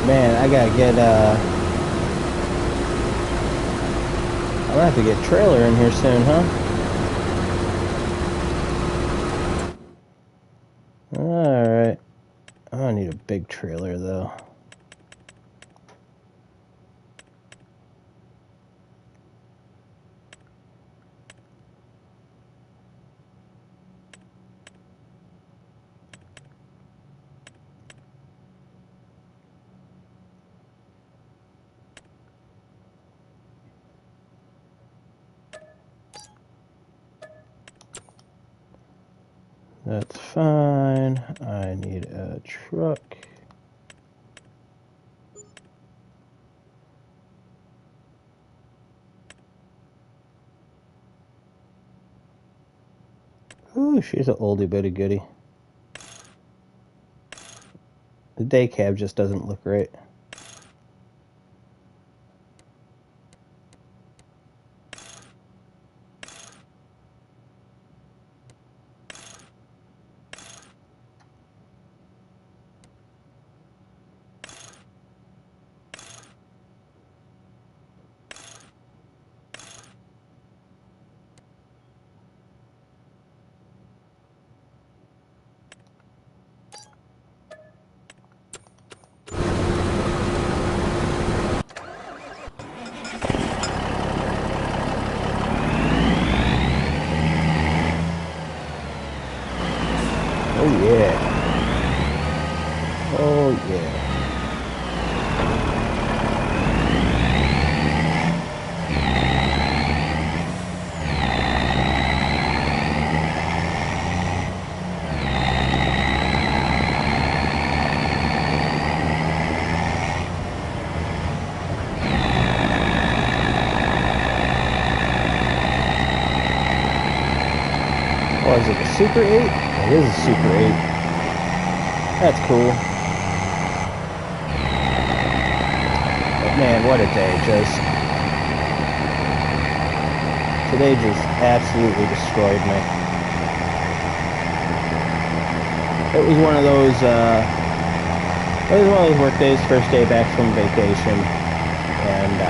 Man, I gotta get, I'm gonna have to get a trailer in here soon, huh? Alright. I'm gonna need a big trailer, though. That's fine. I need a truck. Ooh, she's an oldie but a goodie. The day cab just doesn't look right. Oh yeah. Oh yeah. Oh, is it a Super 8? It is a Super 8. That's cool. But man, what a day. Today just absolutely destroyed me. It was one of those work days, first day back from vacation. And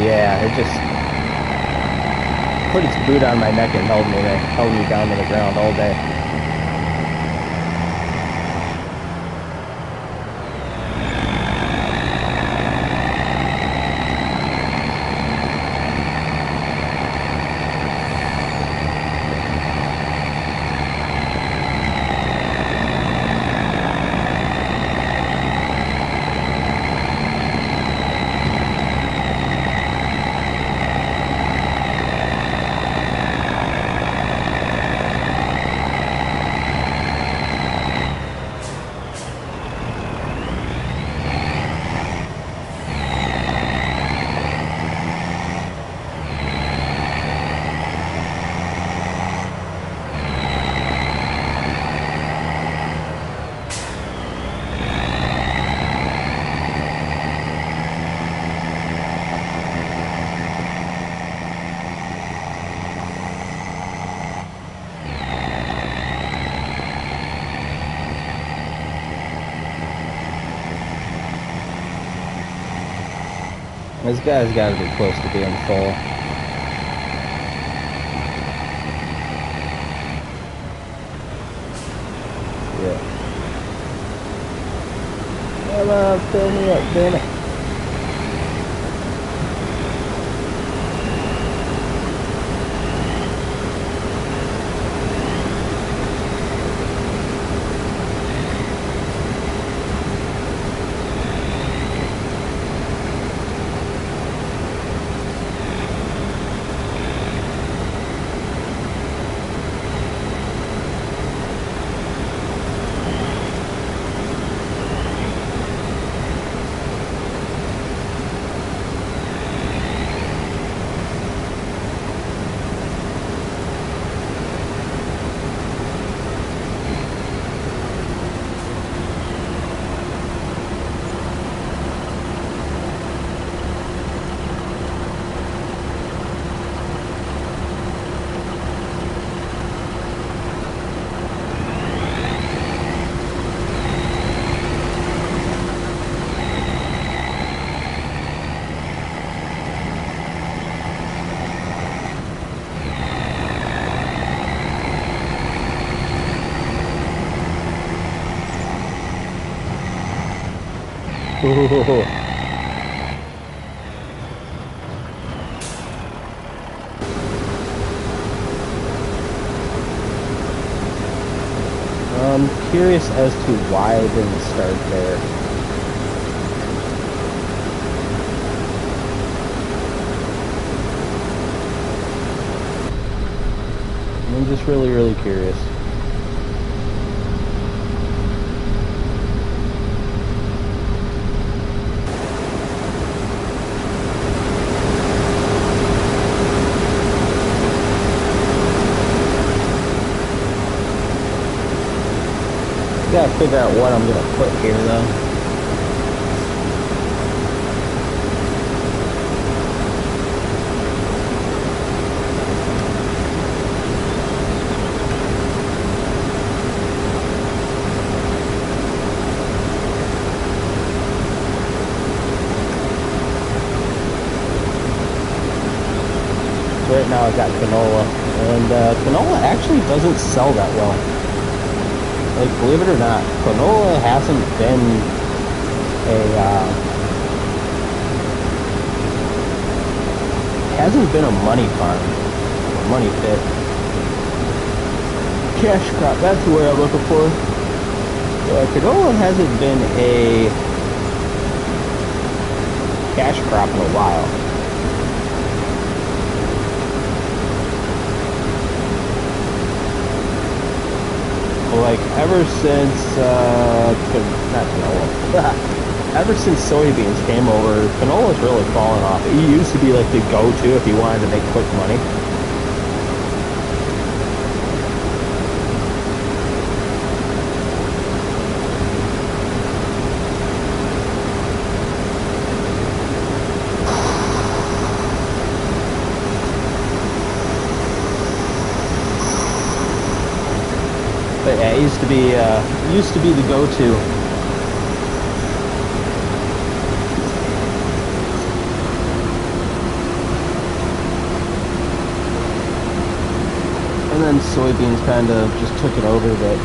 yeah, it just put its boot on my neck and held me down to the ground all day. This guy's got to be close to being full. Yeah. Come on, fill me up, damn it. Ooh. I'm curious as to why I didn't start there. I'm just really, really curious. Gotta figure out what I'm gonna put here though. Right now I got canola, and canola actually doesn't sell that well. Like, believe it or not, canola hasn't been a money farm, a money pit. Cash crop, that's the word I'm looking for. Canola hasn't been a cash crop in a while. Like, ever since, not canola, ever since soybeans came over, canola's really fallen off. It used to be like the go-to if you wanted to make quick money. But yeah, it used to be the go-to. And then soybeans kind of just took it over, but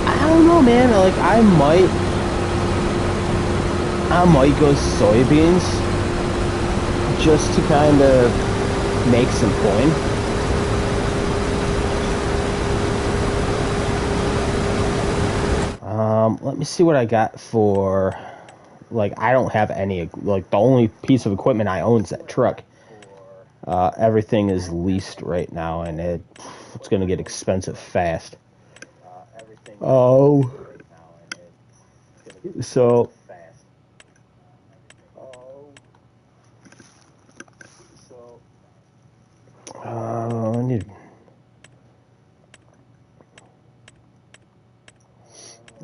I don't know, man. Like, I might go soybeans just to kind of make some coin. Let me see what I got for, like, I don't have any, like, the only piece of equipment I own is that truck. Everything is leased right now, and it's going to get expensive fast. Oh. So.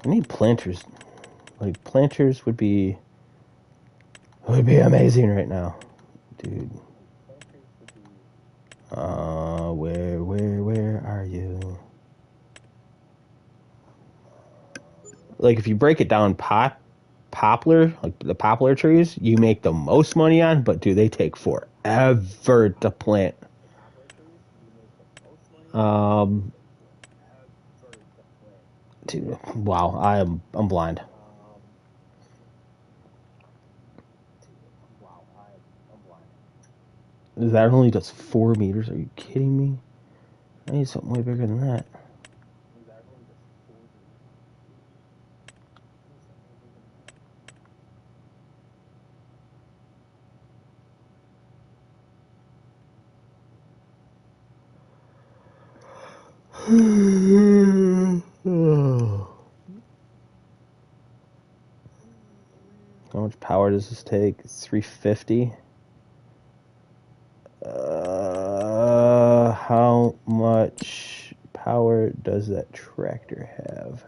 I need planters. Like, planters would be amazing right now, dude. Where are you? Like, if you break it down, poplar, like the poplar trees, you make the most money on, but dude, they take forever to plant. Dude, wow, I'm blind. That only does 4 meters? Are you kidding me? I need something way bigger than that. How much power does this take? 350. How much power does that tractor have?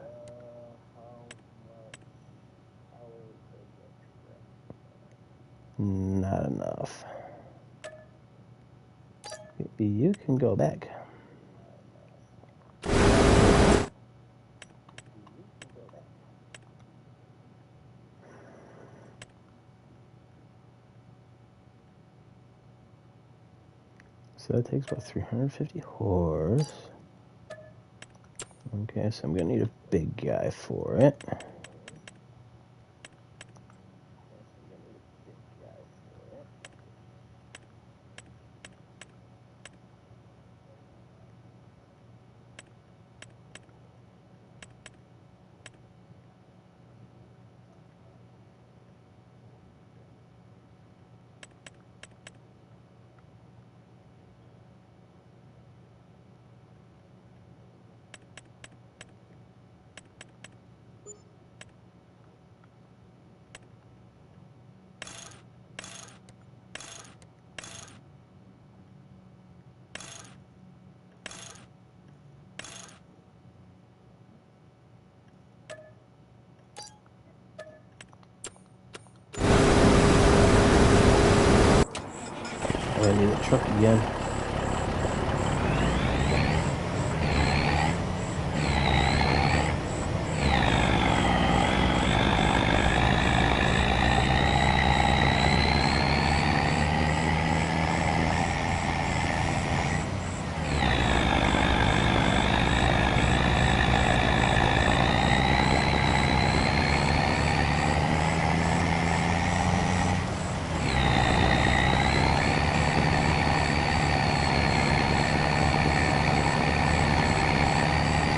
Not enough. You can go back. So that takes about 350 horse. Okay, so I'm gonna need a big guy for it. I need a truck again.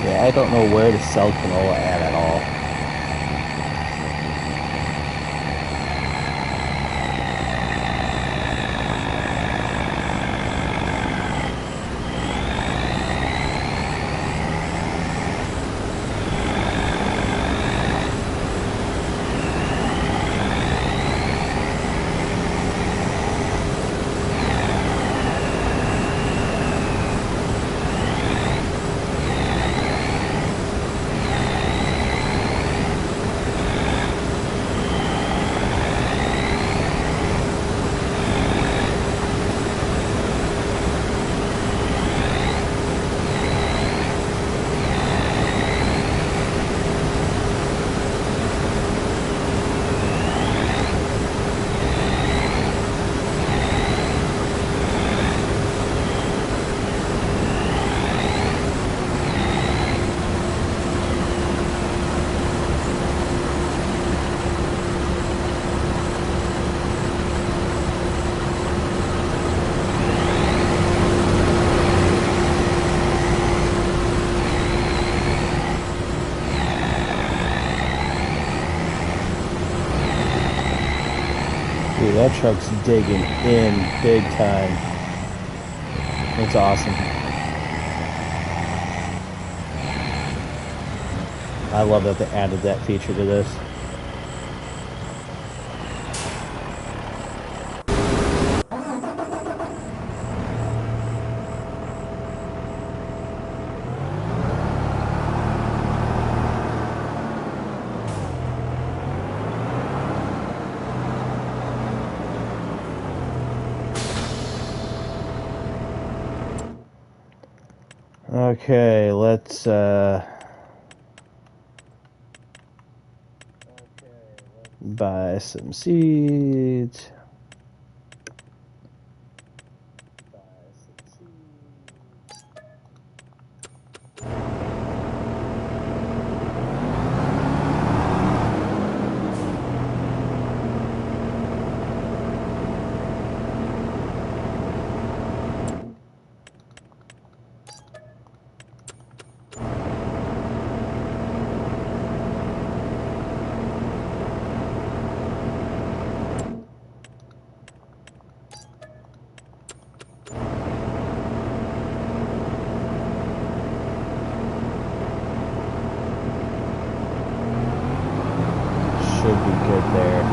Yeah, I don't know where to sell canola at all. Dude, that truck's digging in big time. It's awesome. I love that they added that feature to this. Okay, let's buy some seeds. Should be good there.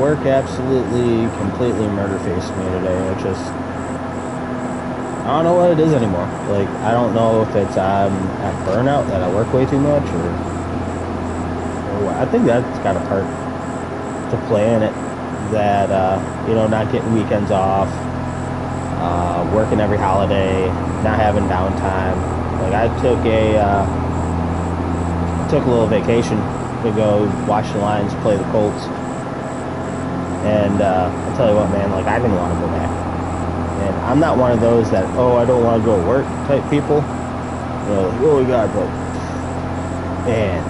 work absolutely, completely murder-faced me today. It just, I don't know what it is anymore. Like, I don't know if it's at burnout, that I work way too much, or what. I think that's got a part to play in it. That, you know, not getting weekends off, working every holiday, not having downtime. Like, I took a little vacation to go watch the Lions play the Colts. And I'll tell you what, man, like, I didn't want to go back. And I'm not one of those that, oh, I don't want to go to work type people. You know, like, oh, we got to go. Man,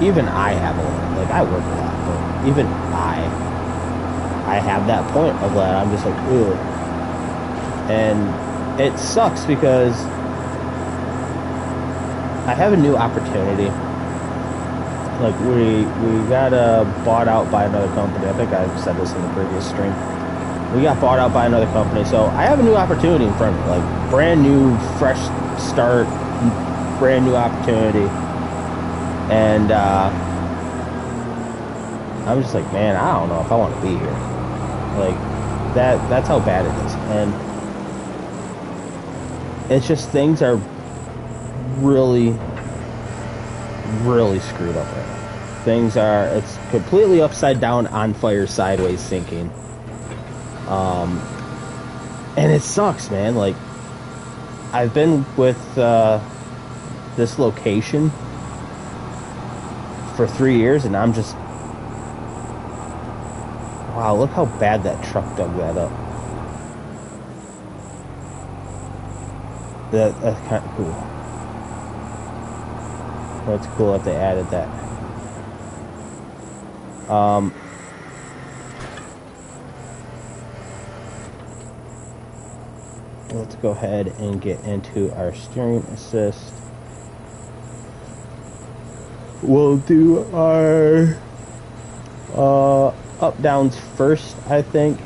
even I have a limit. Like, I work a lot, but even I have that point of that. I'm just like, ugh. And it sucks because I have a new opportunity. Like, we got bought out by another company. I think I said this in the previous stream. We got bought out by another company, so I have a new opportunity in front of me. Like, brand new, fresh start, brand new opportunity. And I'm just like, man, I don't know if I want to be here. Like, that's how bad it is. And it's just, things are really, really screwed up right now. Things are, it's completely upside down, on fire, sideways, sinking. And it sucks, man. Like, I've been with this location for 3 years, and I'm just, wow, look how bad that truck dug that up. That's kind of cool. That's cool that they added that. Let's go ahead and get into our steering assist. We'll do our up downs first, I think.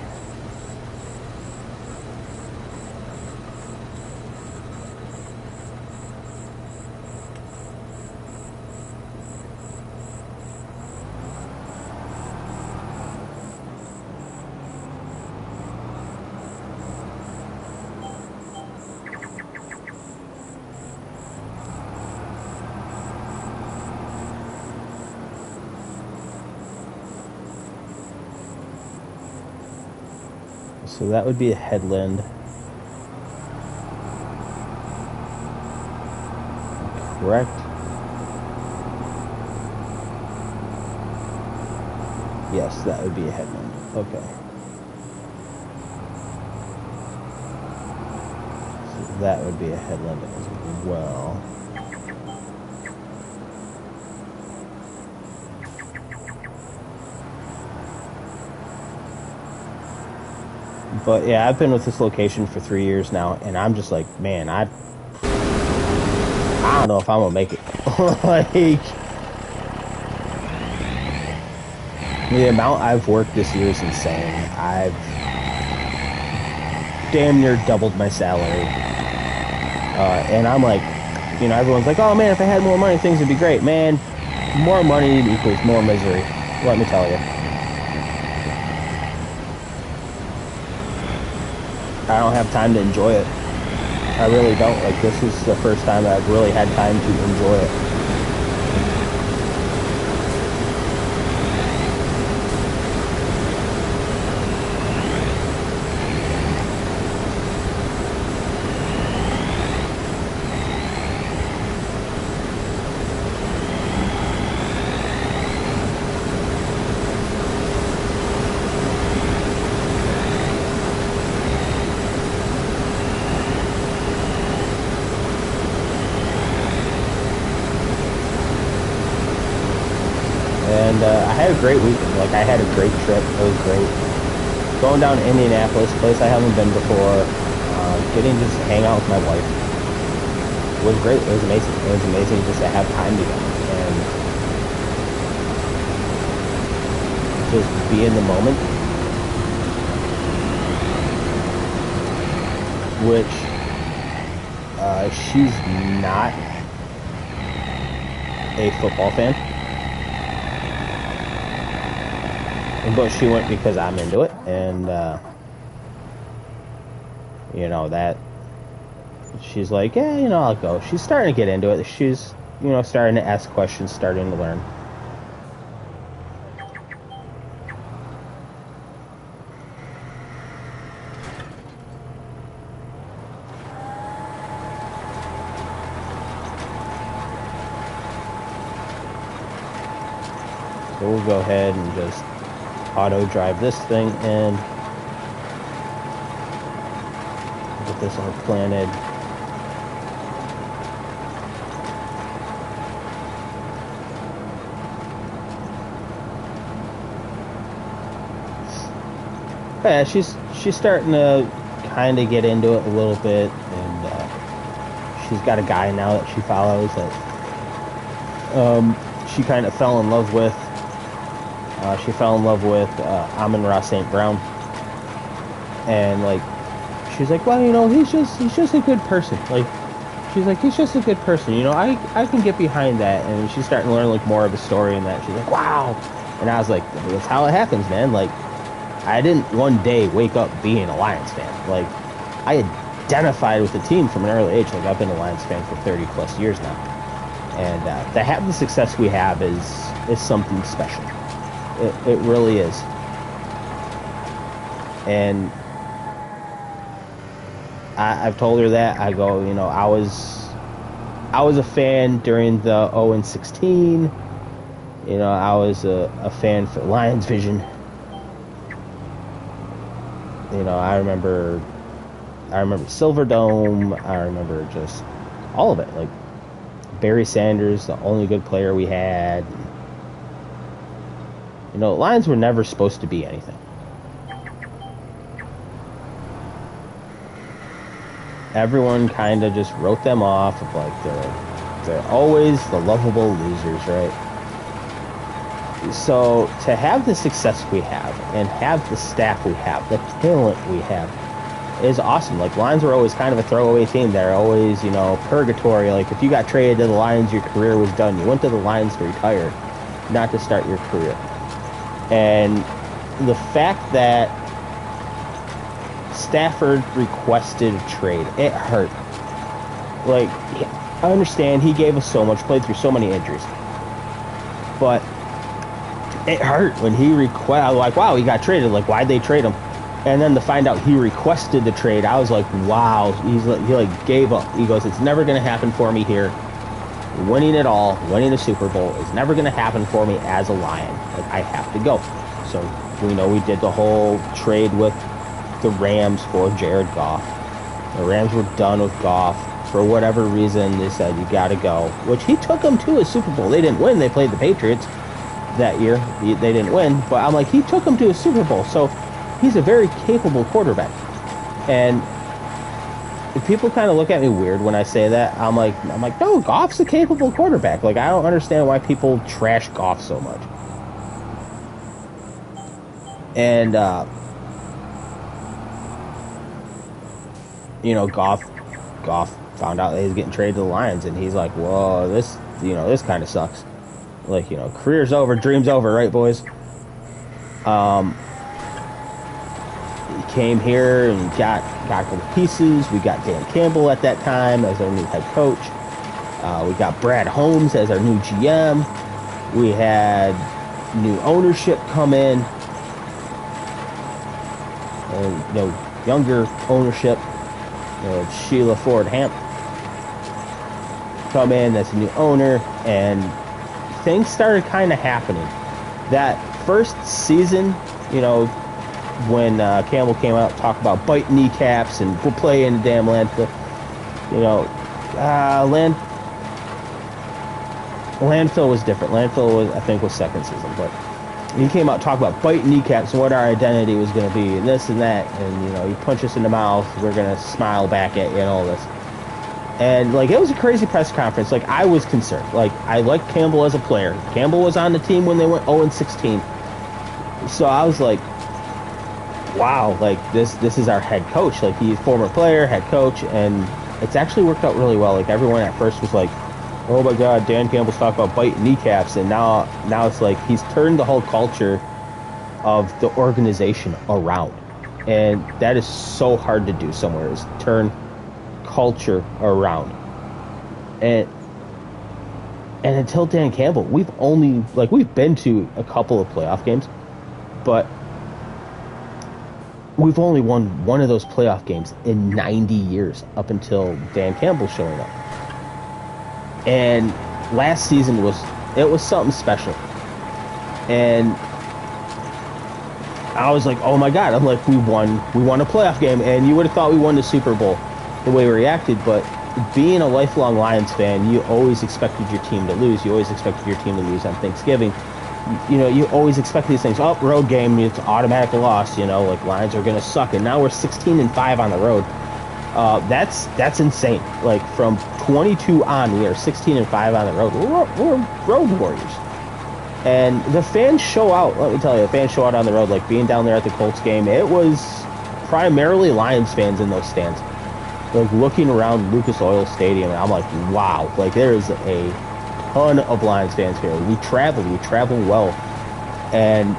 So that would be a headland. Correct? Yes, that would be a headland. Okay. So that would be a headland as well. But yeah, I've been with this location for 3 years now, and I'm just like, man, I don't know if I'm gonna make it. Like, the amount I've worked this year is insane. I've damn near doubled my salary, and I'm like, you know, everyone's like, oh man, if I had more money, things would be great. Man, more money equals more misery. Let me tell you. I don't have time to enjoy it. I really don't. Like, this is the first time I've really had time to enjoy it. And I had a great weekend. Like, I had a great trip. It was great. Going down to Indianapolis, place I haven't been before, getting to just hang out with my wife was great. It was amazing. It was amazing just to have time together and just be in the moment. Which she's not a football fan. but she went because I'm into it, and that she's like, yeah, I'll go. She's starting to get into it. She's starting to ask questions, starting to learn. So we'll go ahead and just auto drive this thing in. Get this all planted. Yeah, she's starting to kind of get into it a little bit, and she's got a guy now that she follows that she kind of fell in love with. She fell in love with Amon-Ra St. Brown, and like she's like, well, he's just a good person. Like she's like, he's just a good person. I can get behind that, and she's starting to learn like more of the story and that. She's like, wow, and I was like, that's how it happens, man. Like I didn't one day wake up being a Lions fan. Like I identified with the team from an early age. Like I've been a Lions fan for 30 plus years now, and to have the success we have is something special. It really is. And I've told her that. I go, I was a fan during the 0-16. I was a fan for Lions Vision. I remember Silverdome. I remember just all of it. Like Barry Sanders, the only good player we had. Lions were never supposed to be anything. Everyone kind of just wrote them off of like they're always the lovable losers, right? So to have the success we have and have the staff we have, the talent we have, is awesome. Like Lions were always kind of a throwaway team. They're always, purgatory. Like if you got traded to the Lions, your career was done. You went to the Lions to retire, not to start your career. And the fact that Stafford requested a trade, it hurt. Like, I understand he gave us so much, played through so many injuries, but it hurt when he requested. Like, wow, he got traded. Like, why'd they trade him? And then to find out he requested the trade, I was like, wow. He gave up. He goes, it's never going to happen for me here. Winning it all, winning the Super Bowl is never going to happen for me as a Lion. Like, I have to go. So, we did the whole trade with the Rams for Jared Goff. The Rams were done with Goff. For whatever reason, they said, you got to go. Which he took them to a Super Bowl. They didn't win. They played the Patriots that year. They didn't win. But I'm like, he took them to a Super Bowl. So, he's a very capable quarterback. And people kind of look at me weird when I say that. I'm like, no, Goff's a capable quarterback. Like, I don't understand why people trash Goff so much. And, Goff found out that he was getting traded to the Lions, and he's like, whoa, this kind of sucks. Like, career's over, dream's over, right, boys? He came here and got good pieces. We got Dan Campbell at that time as our new head coach. We got Brad Holmes as our new GM. We had new ownership come in. Younger ownership. Sheila Ford Hamp come in as a new owner, and things started kind of happening. That first season, when Campbell came out, talked about biting kneecaps and we'll play in the damn landfill. Landfill was different. Landfill was second season, but he came out talking about biting kneecaps and what our identity was going to be and this and that, and you punch us in the mouth, we're going to smile back at you and all this. And like, it was a crazy press conference. Like, I was concerned. Like, I liked Campbell as a player. Campbell was on the team when they went 0-16. So I was like, wow, like this is our head coach. Like, he's former player, head coach, and it's actually worked out really well. Like, everyone at first was like, oh my God, Dan Campbell's talking about biting kneecaps, and now it's like he's turned the whole culture of the organization around. And that is so hard to do somewhere, is turn culture around. And until Dan Campbell, we've been to a couple of playoff games, but we've only won one of those playoff games in 90 years up until Dan Campbell showing up. And last season was something special. And I was like, oh my God, I'm like, we won a playoff game, and you would have thought we won the Super Bowl the way we reacted, but being a lifelong Lions fan, you always expected your team to lose. You always expected your team to lose on Thanksgiving. You always expect these things. Oh, road game, it's automatic loss. Like Lions are gonna suck, and now we're 16-5 on the road. That's insane. Like from 22 on, we are 16-5 on the road. We're road warriors, and the fans show out. Let me tell you, the fans show out on the road. Like being down there at the Colts game, it was primarily Lions fans in those stands. Like looking around Lucas Oil Stadium, and I'm like, wow, like there is a ton of Lions fans here. We travel well, and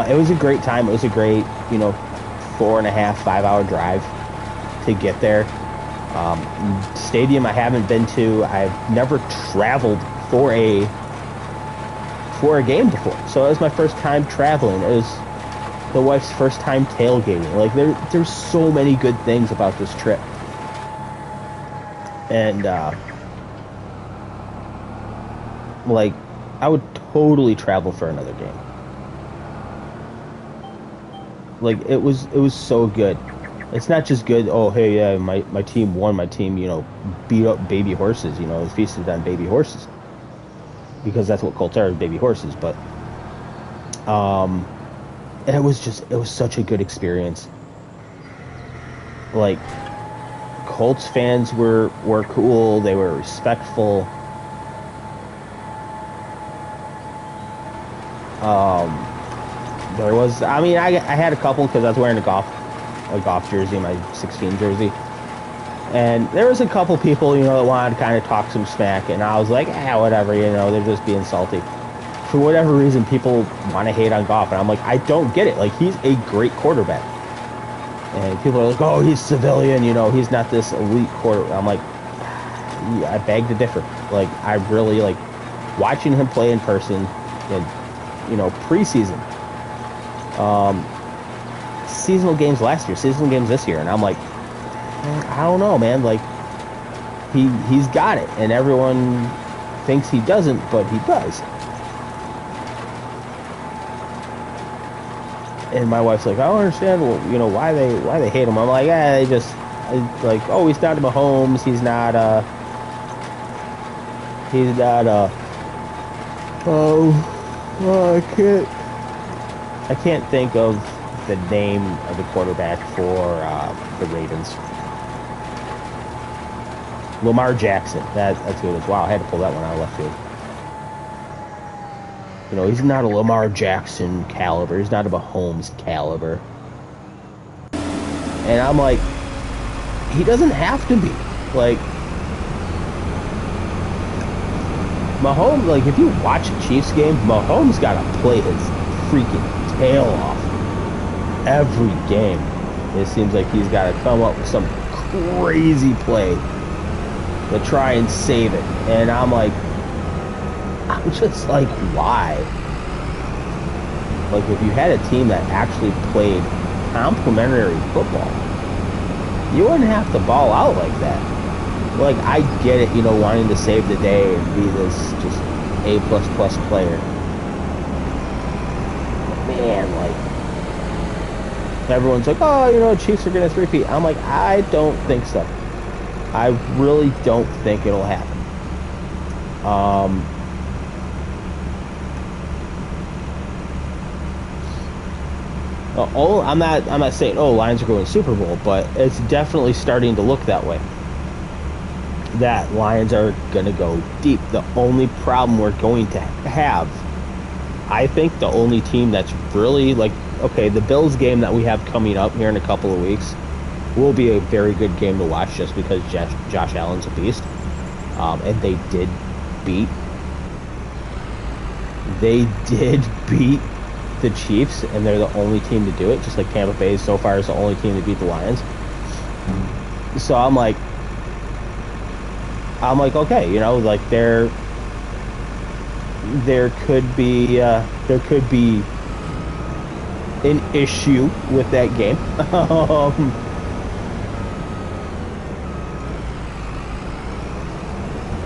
it was a great time. It was a great, 4.5, 5 hour drive to get there. Stadium I haven't been to. I've never traveled for a game before, so it was my first time traveling. It was the wife's first time tailgating. Like there's so many good things about this trip, and like I would totally travel for another game. Like it was so good. It's not just good. Oh hey, yeah, my team won. My team beat up baby horses. Feasted on baby horses, because that's what Colts are, baby horses. But and it was such a good experience. Like Colts fans were cool. They were respectful. There was, I had a couple because I was wearing a golf jersey, my 16 jersey, and there was a couple people that wanted to kind of talk some smack, and I was like, whatever, they're just being salty. For whatever reason, people want to hate on Goff, and I'm like, I don't get it. Like, he's a great quarterback. And people are like, oh, he's civilian, he's not this elite quarterback. I'm like, I beg to differ. Like, I really like watching him play in person, and preseason, seasonal games last year, seasonal games this year, and I'm like, I don't know, man. Like, he's got it, and everyone thinks he doesn't, but he does. And my wife's like, I don't understand, why they hate him. I'm like, they just like, oh, he's not Mahomes. He's not I can't think of the name of the quarterback for the Ravens. Lamar Jackson. That's who it is. Wow, I had to pull that one out of left field. He's not a Lamar Jackson caliber. He's not a Mahomes caliber. And I'm like, he doesn't have to be. Like, Mahomes, like, if you watch a Chiefs game, Mahomes got to play his freaking tail off every game. It seems like he's got to come up with some crazy play to try and save it. And I'm just like, why? Like, if you had a team that actually played complementary football, you wouldn't have to ball out like that. Like, I get it, wanting to save the day and be this just A++ player. Man, like, everyone's like, oh, Chiefs are going to three-peat. I'm like, I don't think so. I really don't think it'll happen. I'm not saying, Lions are going to Super Bowl, but it's definitely starting to look that way. That Lions are going to go deep. The only problem we're going to have, I think the only team that's really, like, okay, the Bills game that we have coming up here in a couple of weeks will be a very good game to watch, just because Josh Allen's a beast. And they did beat the Chiefs, and they're the only team to do it, just like Tampa Bay so far is the only team to beat the Lions. So I'm like, okay, you know, like there could be an issue with that game.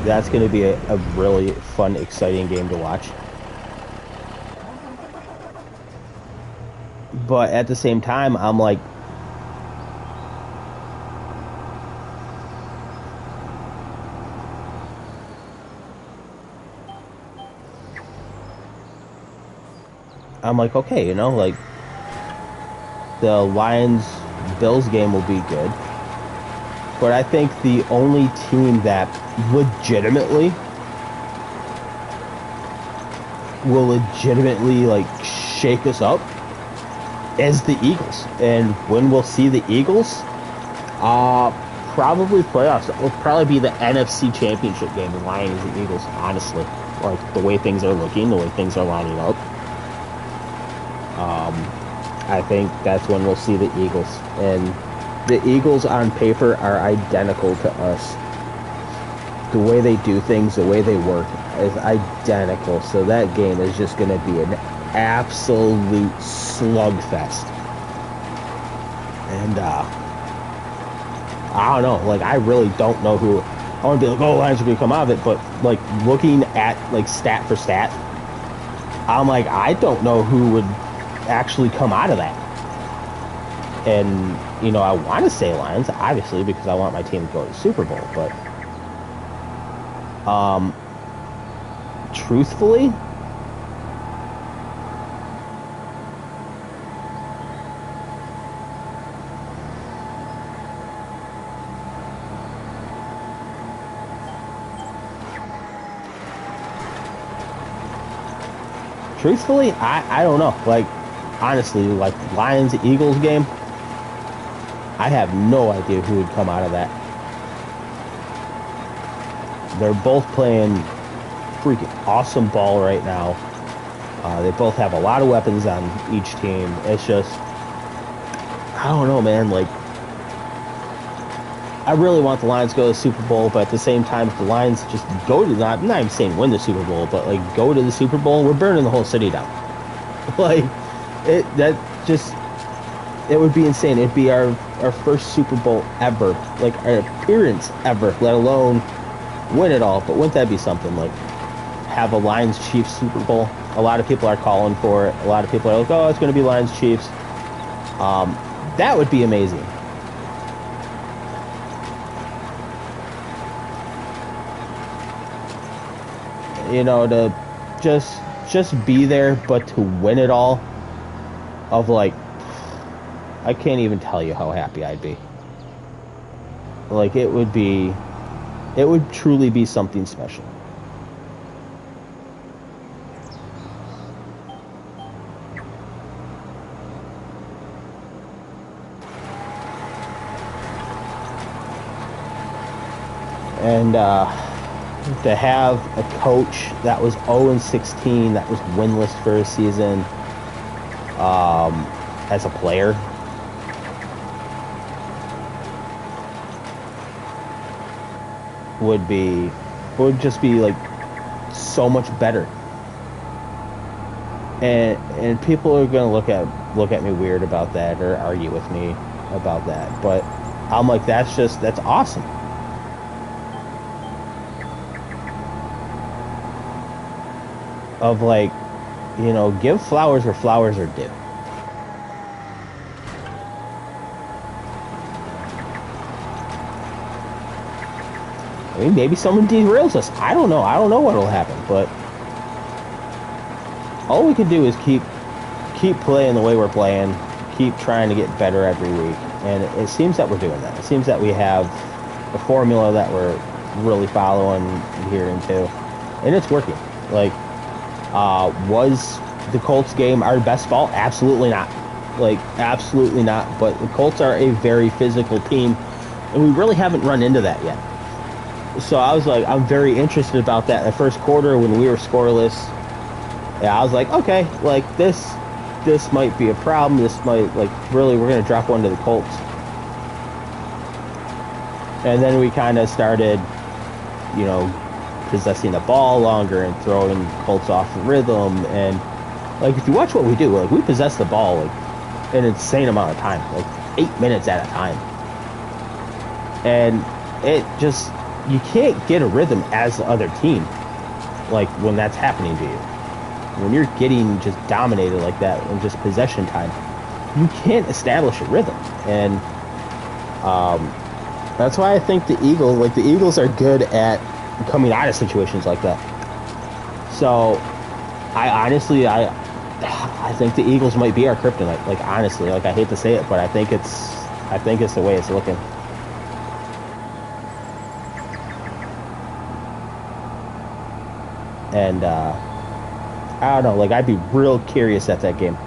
That's going to be a really fun, exciting game to watch. But at the same time, I'm like, okay, you know, like the Lions-Bills game will be good. But I think the only team that legitimately will legitimately like shake us up is the Eagles. And when we'll see the Eagles, probably playoffs. It will probably be the NFC Championship game, the Lions and Eagles, honestly. Like the way things are looking, the way things are lining up. I think that's when we'll see the Eagles. And the Eagles on paper are identical to us. The way they do things, the way they work is identical. So that game is just going to be an absolute slugfest. And I don't know. Like, I really don't know who. I want to be like, oh, Lions are going to come out of it. But, like, looking at, like, stat for stat, I'm like, I don't know who would actually come out of that. And, you know, I want to say Lions, obviously, because I want my team to go to the Super Bowl. But, truthfully, I don't know. Like, honestly, like, Lions-Eagles game, I have no idea who would come out of that. They're both playing freaking awesome ball right now. They both have a lot of weapons on each team. It's just, I don't know, man. Like, I really want the Lions to go to the Super Bowl, but at the same time, if the Lions just go to, I'm not even saying win the Super Bowl, but like go to the Super Bowl, we're burning the whole city down. Like, it would be insane. It'd be our first Super Bowl ever, like our appearance ever, let alone win it all. But wouldn't that be something? Like, have a Lions Chiefs Super Bowl. A lot of people are calling for it. A lot of people are like, oh, it's going to be Lions Chiefs. That would be amazing. You know, to just be there, but to win it all, of like, I can't even tell you how happy I'd be. Like, it would truly be something special. And to have a coach that was 0-16, that was winless for a season, as a player, would just be like so much better. And people are gonna look at me weird about that or argue with me about that, but I'm like, that's awesome. Of like, you know, give flowers where flowers are due. I mean, maybe someone derails us. I don't know. I don't know what will happen, but all we can do is keep playing the way we're playing, keep trying to get better every week, and it seems that we're doing that. It seems that we have a formula that we're really following and adhering to, and it's working. Like, was the Colts game our best ball? Absolutely not. Like, absolutely not. But the Colts are a very physical team, and we really haven't run into that yet. So I was like, I'm very interested about that. In the first quarter, when we were scoreless, yeah, I was like, okay, like this this might be a problem. This might, like, really, we're going to drop one to the Colts. And then we kind of started, you know, possessing the ball longer and throwing Colts off rhythm. And, like, if you watch what we do, like, we possess the ball, like, an insane amount of time, like 8 minutes at a time. And it just, you can't get a rhythm as the other team, like, when that's happening to you. When you're getting just dominated like that in just possession time, you can't establish a rhythm. And that's why I think the Eagles are good at coming out of situations like that. So I think the Eagles might be our kryptonite. Like, honestly, like, I hate to say it, but I think it's the way it's looking. And I don't know, like, I'd be real curious at that game.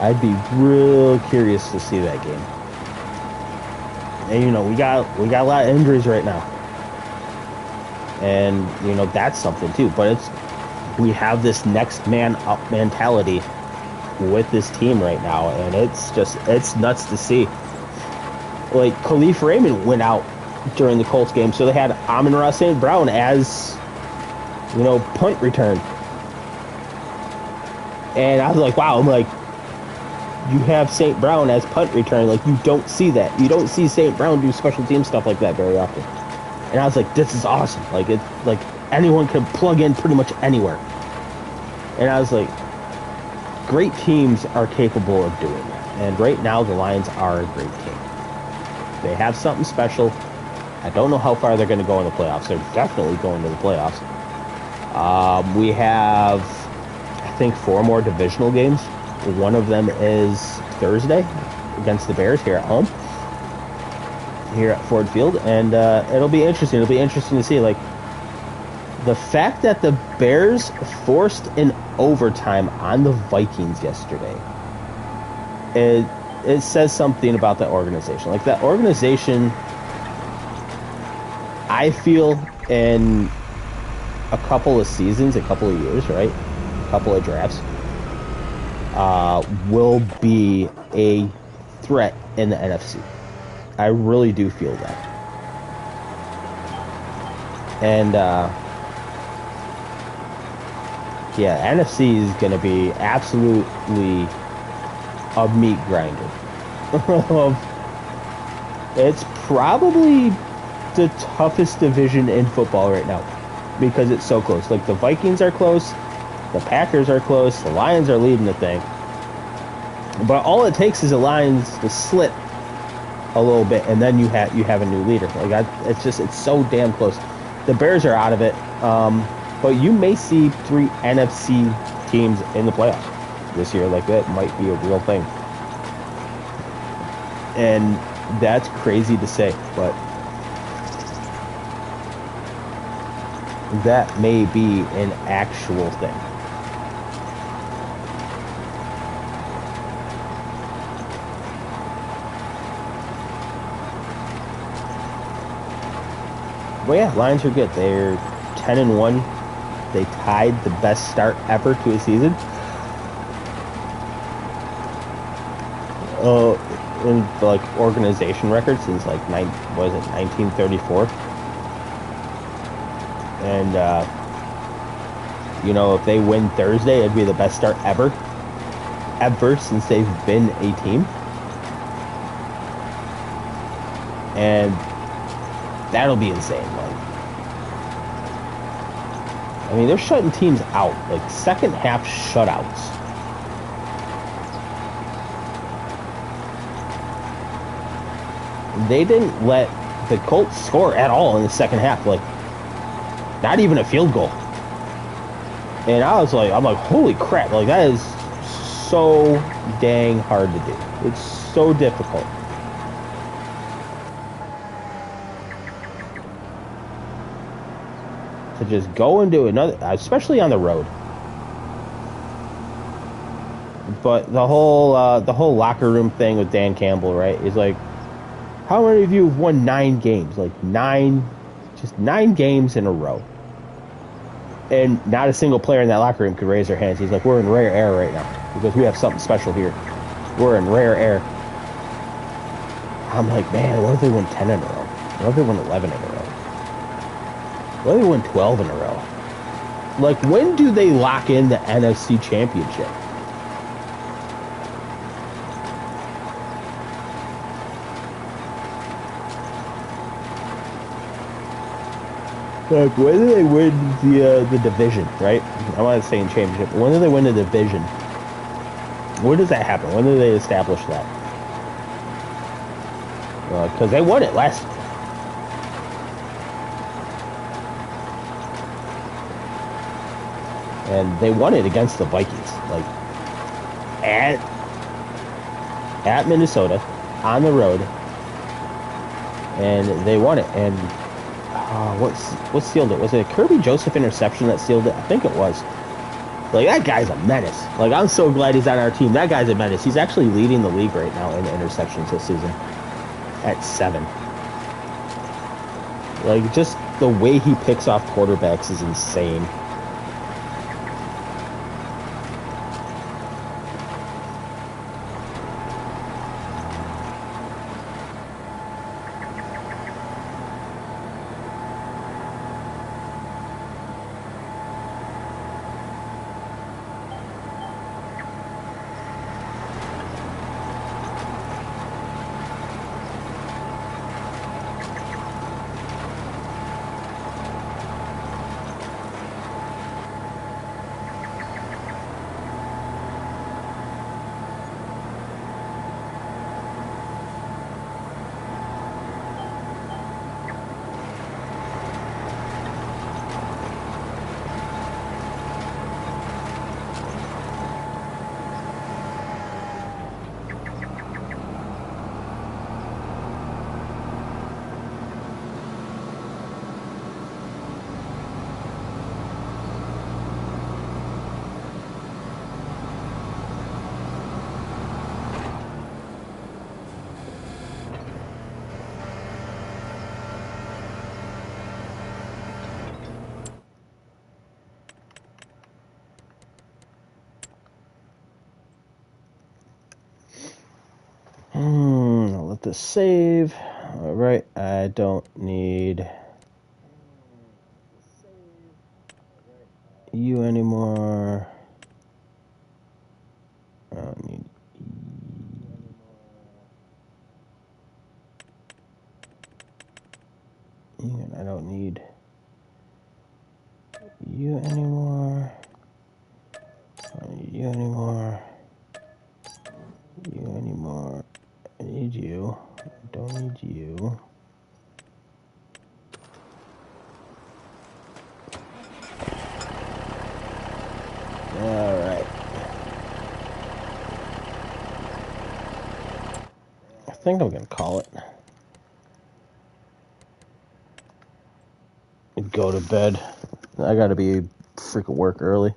I'd be real curious to see that game. And, you know, we got a lot of injuries right now. And, you know, that's something too. But we have this next man up mentality with this team right now, and it's nuts to see. Like, Khalif Raymond went out during the Colts game, so they had Amon-Ra St. Brown as, you know, punt return. And I was like, wow, I'm like, you have St. Brown as punt return. Like, you don't see that. You don't see St. Brown do special team stuff like that very often. And I was like, this is awesome. Like, it's like anyone can plug in pretty much anywhere. And I was like, great teams are capable of doing that. And right now, the Lions are a great team. They have something special. I don't know how far they're going to go in the playoffs. They're definitely going to the playoffs. We have, I think, 4 more divisional games. One of them is Thursday against the Bears here at home, here at Ford Field. And it'll be interesting. It'll be interesting to see, like, the fact that the Bears forced an overtime on the Vikings yesterday. It says something about that organization. Like, that organization, I feel, in a couple of seasons, a couple of years, right? A couple of drafts, will be a threat in the NFC. I really do feel that. And, yeah, NFC is going to be absolutely a meat grinder. It's probably the toughest division in football right now because it's so close. Like, the Vikings are close, the Packers are close, the Lions are leading the thing. But all it takes is the Lions to slip a little bit, and then you have a new leader. Like, it's so damn close. The Bears are out of it. But you may see 3 NFC teams in the playoffs this year. Like, that might be a real thing. And that's crazy to say, but that may be an actual thing. But yeah, Lions are good. They're 10-1. They tied the best start ever to a season. In like organization record since like 1934. And you know, if they win Thursday, it'd be the best start ever since they've been a team. And that'll be insane. Like, I mean, they're shutting teams out, like second half shutouts. They didn't let the Colts score at all in the second half, like not even a field goal. And I'm like, holy crap, like that is so dang hard to do. It's so difficult. To just go and do another, especially on the road. But the whole locker room thing with Dan Campbell, right, is like, how many of you have won 9 games? Like just 9 games in a row. And not a single player in that locker room could raise their hands. He's like, we're in rare air right now because we have something special here. We're in rare air. I'm like, man, what if they win 10 in a row? What if they win 11 in a row? What if they win 12 in a row? Like, when do they lock in the NFC Championship? Like, when do they win the division, right? I want to say in championship. When do they win the division? When does that happen? When do they establish that? Because they won it last. And they won it against the Vikings, like at Minnesota, on the road, and they won it. And what sealed it? Was it a Kirby Joseph interception that sealed it? I think it was. Like, that guy's a menace. Like, I'm so glad he's on our team. That guy's a menace. He's actually leading the league right now in interceptions this season at 7. Like, just the way he picks off quarterbacks is insane. I'll let this save. All right, I don't need you anymore. I don't need you, and I don't need you anymore. I don't need you anymore. You anymore. I need you. I don't need you. All right. I think I'm gonna call it. Go to bed. I gotta be freaking work early.